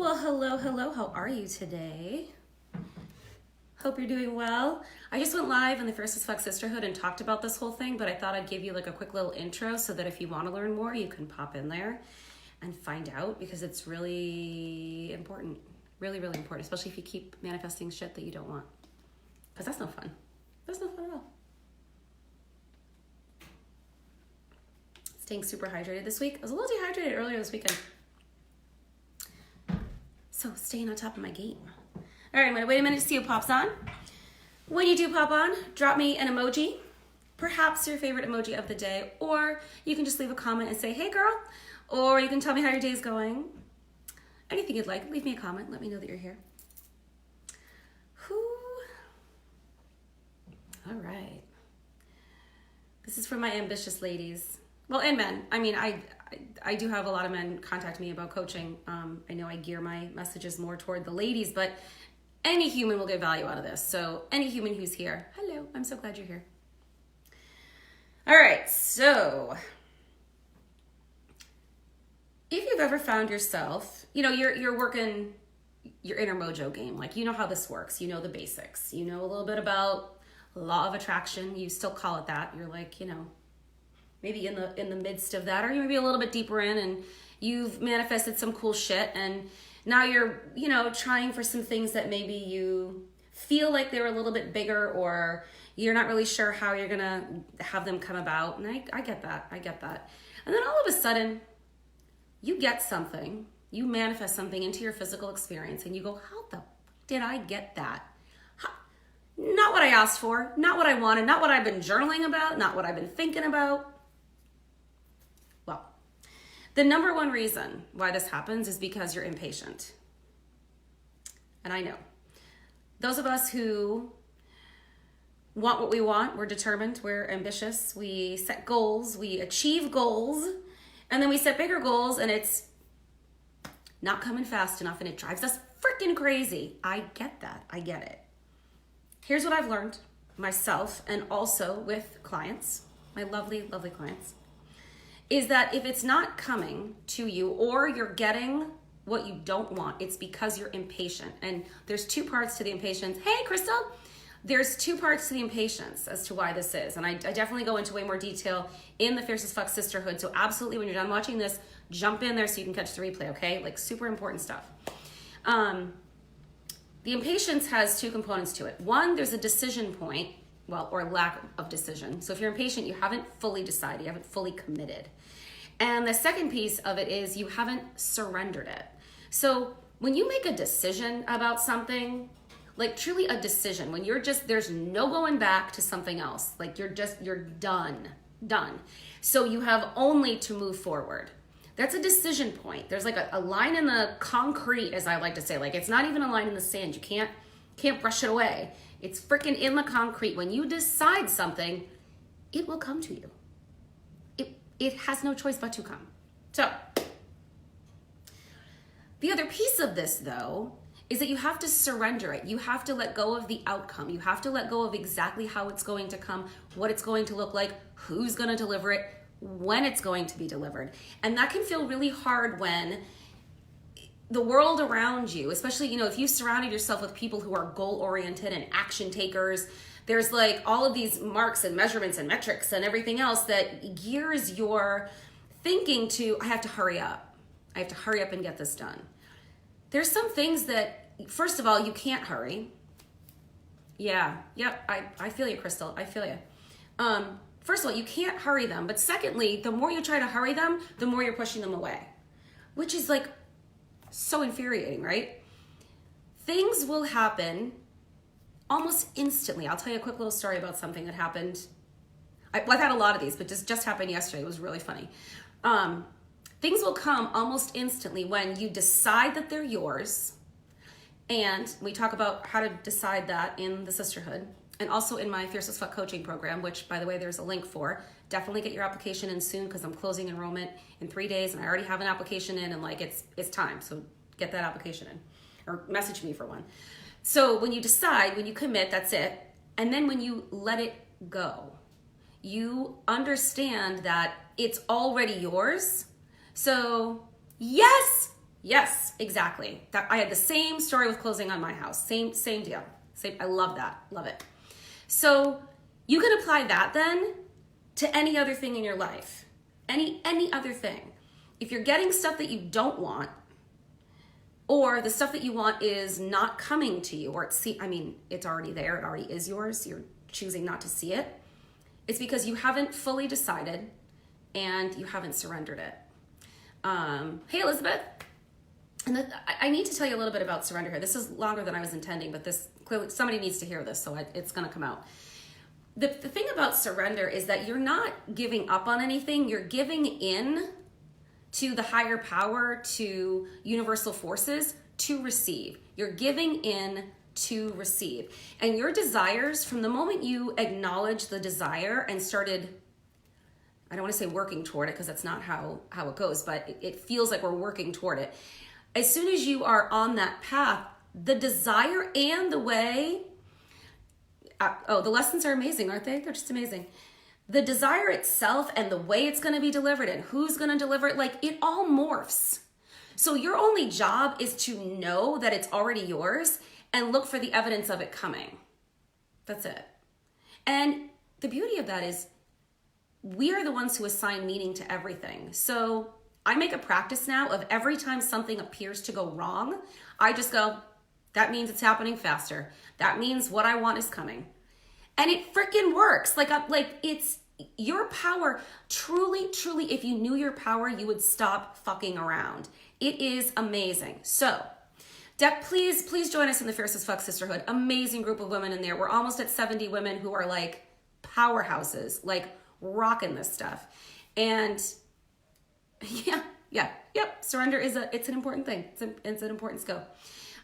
Well, hello. How are you today? Hope you're doing well. I just went live in the Fierce as Fuck Sisterhood and talked about this whole thing, but I thought I'd give you like a quick little intro so that if you want to learn more, you can pop in there and find out, because it's really important. Really important, especially if you keep manifesting shit that you don't want. Because that's no fun. That's no fun at all. Staying super hydrated this week. I was a little dehydrated earlier this weekend. So staying on top of my game. All right, I'm gonna wait a minute to see who pops on. When you do pop on, drop me an emoji, perhaps your favorite emoji of the day, or you can just leave a comment and say, hey girl, or you can tell me how your day is going. Anything you'd like, leave me a comment, let me know that you're here. Whew. All right. This is for my ambitious ladies. Well, and men. I mean, I do have a lot of men contact me about coaching. I know I gear my messages more toward the ladies, but any human will get value out of this. So any human who's here, hello, I'm so glad you're here. All right, so if you've ever found yourself, you're working your inner mojo game, like you know how this works, you know the basics, you know a little bit about law of attraction, you still call it that, you're like, maybe in the midst of that, or you may be a little bit deeper in and you've manifested some cool shit and now you're, trying for some things that maybe you feel like they're a little bit bigger, or you're not really sure how you're gonna have them come about. And I get that. And then all of a sudden, you get something, you manifest something into your physical experience and you go, how the fuck did I get that? Not what I asked for, not what I wanted, not what I've been journaling about, not what I've been thinking about. Well, the number one reason why this happens is because you're impatient. And I know. Those of us who want what we want, we're determined, we're ambitious, we set goals, we achieve goals, and then we set bigger goals and it's not coming fast enough and it drives us freaking crazy. I get that. I get it. Here's what I've learned myself and also with clients, my lovely, lovely clients, is that if it's not coming to you or you're getting what you don't want, it's because you're impatient. And there's two parts to the impatience. Hey, Crystal. There's two parts to the impatience as to why this is. And I definitely go into way more detail in the Fierce as Fuck Sisterhood. So absolutely, when you're done watching this, jump in there so you can catch the replay, okay? Like super important stuff. The impatience has two components to it. One, there's a decision point, or lack of decision. So if you're impatient, you haven't fully decided, you haven't fully committed. And the second piece of it is you haven't surrendered it. So when you make a decision about something, like truly a decision, when there's no going back to something else, like you're done. So you have only to move forward. That's a decision point. There's like a line in the concrete, as I like to say, like it's not even a line in the sand. You can't brush it away. It's freaking in the concrete. When you decide something, it will come to you. It has no choice but to come. So the other piece of this though, is that you have to surrender it. You have to let go of the outcome. You have to let go of exactly how it's going to come, what it's going to look like, who's going to deliver it, when it's going to be delivered. And that can feel really hard when the world around you, especially, if you surrounded yourself with people who are goal-oriented and action takers, there's like all of these marks and measurements and metrics and everything else that gears your thinking to, I have to hurry up. I have to hurry up and get this done. There's some things that, first of all, you can't hurry. I feel you, Crystal. I feel you. First of all, you can't hurry them. But secondly, the more you try to hurry them, the more you're pushing them away, which is like so infuriating, right? Things will happen almost instantly. I'll tell you a quick little story about something that happened. I've had a lot of these, but just happened yesterday. It was really funny. Things will come almost instantly when you decide that they're yours. And we talk about how to decide that in the sisterhood and also in my Fierce as Fuck coaching program, which by the way, there's a link for. Definitely get your application in soon because I'm closing enrollment in 3 days and I already have an application in and like it's time. So get that application in or message me for one. So when you decide, when you commit, that's it. And then when you let it go, you understand that it's already yours. So yes, Yes, exactly. That I had the same story with closing on my house. Same deal. Same. I love that. Love it. So you can apply that then to any other thing in your life. Any other thing. If you're getting stuff that you don't want, or the stuff that you want is not coming to you, or it's already there, it already is yours, you're choosing not to see it, it's because you haven't fully decided and you haven't surrendered it. Hey, Elizabeth. And I need to tell you a little bit about surrender here. This is longer than I was intending, but this clearly somebody needs to hear this, so it's going to come out. The thing about surrender is that you're not giving up on anything. You're giving in to the higher power, to universal forces, to receive. You're giving in to receive. And your desires, from the moment you acknowledge the desire and started, I don't want to say working toward it because that's not how it goes, but it feels like we're working toward it. As soon as you are on that path, the desire and the way, the lessons are amazing, aren't they? They're just amazing. The desire itself and the way it's going to be delivered and who's going to deliver it, like it all morphs. So your only job is to know that it's already yours and look for the evidence of it coming. That's it. And the beauty of that is we are the ones who assign meaning to everything. So I make a practice now of every time something appears to go wrong, I just go, that means it's happening faster. That means what I want is coming. And it freaking works. Like it's your power. Truly, if you knew your power, you would stop fucking around. It is amazing. So, please join us in the Fierce as Fuck Sisterhood. Amazing group of women in there. We're almost at 70 women who are like powerhouses, like rocking this stuff. And yep. Surrender it's an important thing. It's an important skill.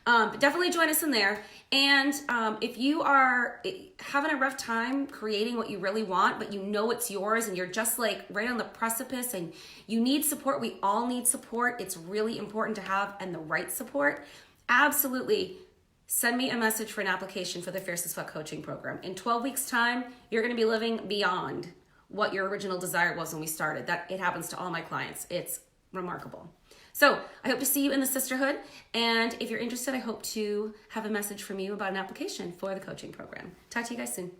But definitely join us in there. And if you are having a rough time creating what you really want, but you know it's yours and you're just like right on the precipice and you need support, we all need support. It's really important to have and the right support. Absolutely send me a message for an application for the Fierce as Fuck coaching program. In 12 weeks time, you're going to be living beyond what your original desire was when we started. That it happens to all my clients. It's remarkable. So I hope to see you in the sisterhood. And if you're interested, I hope to have a message from you about an application for the coaching program. Talk to you guys soon.